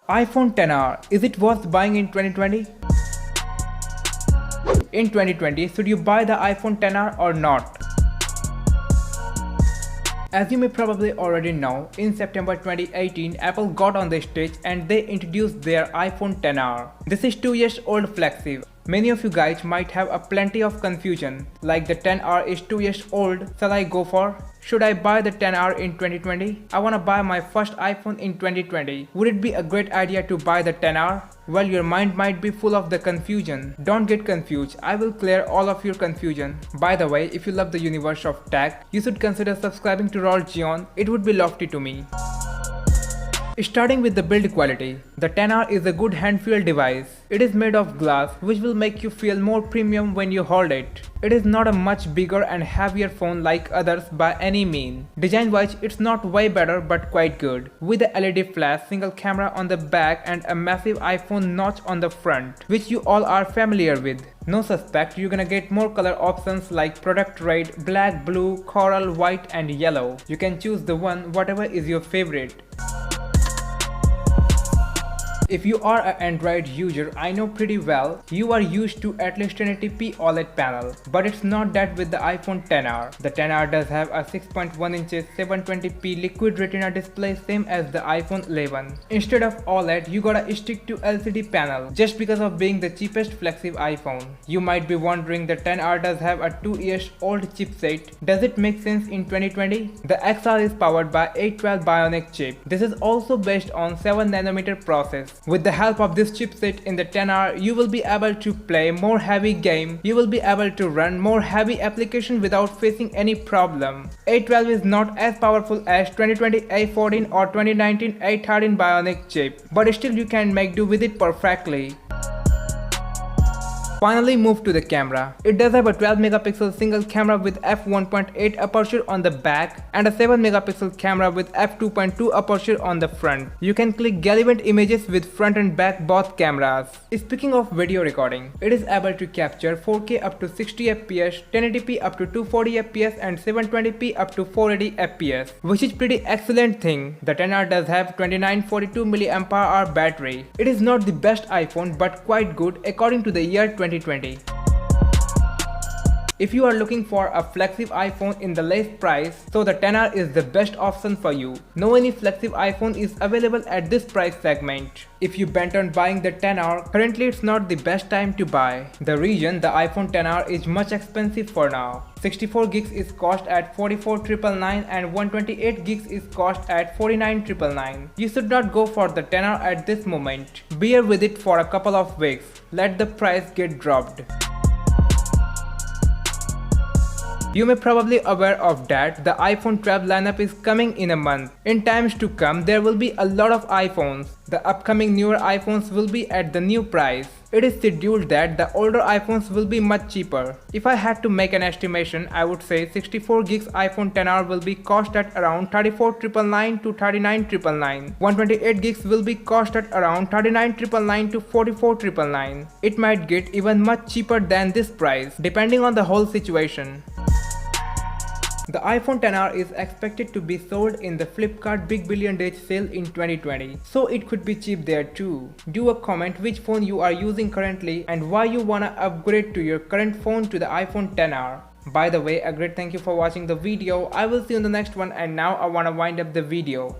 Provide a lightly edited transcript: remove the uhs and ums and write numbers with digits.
iPhone XR, is it worth buying in 2020? In 2020, should you buy the iPhone XR or not? As you may probably already know, in September 2018, Apple got on the stage and they introduced their iPhone XR. This is 2 years old flagship. Many of you guys might have a plenty of confusion, like the XR is 2 years old, shall I go for? Should I buy the XR in 2020? I wanna buy my first iPhone in 2020. Would it be a great idea to buy the XR? Well, your mind might be full of the confusion. Don't get confused, I will clear all of your confusion. By the way, if you love the universe of tech, you should consider subscribing to Raul Gion, it would be lofty to me. Starting with the build quality, the XR is a good hand-feel device. It is made of glass, which will make you feel more premium when you hold it. It is not a much bigger and heavier phone like others by any mean. Design-wise, it's not way better but quite good. With a LED flash, single camera on the back and a massive iPhone notch on the front, which you all are familiar with. No suspect, you're gonna get more color options like product red, black, blue, coral, white and yellow. You can choose the one whatever is your favorite. If you are an Android user, I know pretty well, you are used to at least 1080p OLED panel. But it's not that with the iPhone XR. The XR does have a 6.1 inches 720p liquid retina display same as the iPhone 11. Instead of OLED, you gotta stick to LCD panel just because of being the cheapest flagship iPhone. You might be wondering the XR does have a 2 years old chipset. Does it make sense in 2020? The XR is powered by 812 Bionic chip. This is also based on 7nm process. With the help of this chipset in the XR, you will be able to play more heavy game, you will be able to run more heavy application without facing any problem. 812 is not as powerful as 2020 A14 or 2019 A13 Bionic chip, but still you can make do with it perfectly. Finally, move to the camera. It does have a 12 megapixel single camera with f1.8 aperture on the back and a 7 megapixel camera with f2.2 aperture on the front. You can click relevant images with front and back both cameras. Speaking of video recording, it is able to capture 4K up to 60 fps, 1080p up to 240 fps and 720p up to 480 fps, which is pretty excellent thing. The XR does have 2942 mAh battery. It is not the best iPhone but quite good according to the year 2020. If you are looking for a flagship iPhone in the less price, so the XR is the best option for you. No any flagship iPhone is available at this price segment. If you bent on buying the XR, currently it's not the best time to buy. The reason the iPhone XR is much expensive for now. 64 gigs is cost at 44,999 and 128 gigs is cost at 49,999. You should not go for the XR at this moment. Bear with it for a couple of weeks. Let the price get dropped. You may probably aware of that the iPhone 12 lineup is coming in a month. In times to come, there will be a lot of iPhones. The upcoming newer iPhones will be at the new price. It is scheduled that the older iPhones will be much cheaper. If I had to make an estimation, I would say 64 gigs iPhone XR will be cost at around 34,999 to 39,999. 128 gigs will be cost at around 39,999 to 44,999. It might get even much cheaper than this price, depending on the whole situation. The iPhone XR is expected to be sold in the Flipkart Big Billion Days sale in 2020, so it could be cheap there too. Do a comment which phone you are using currently and why you wanna upgrade to your current phone to the iPhone XR. By the way, a great thank you for watching the video. I will see you in the next one, and now I wanna wind up the video.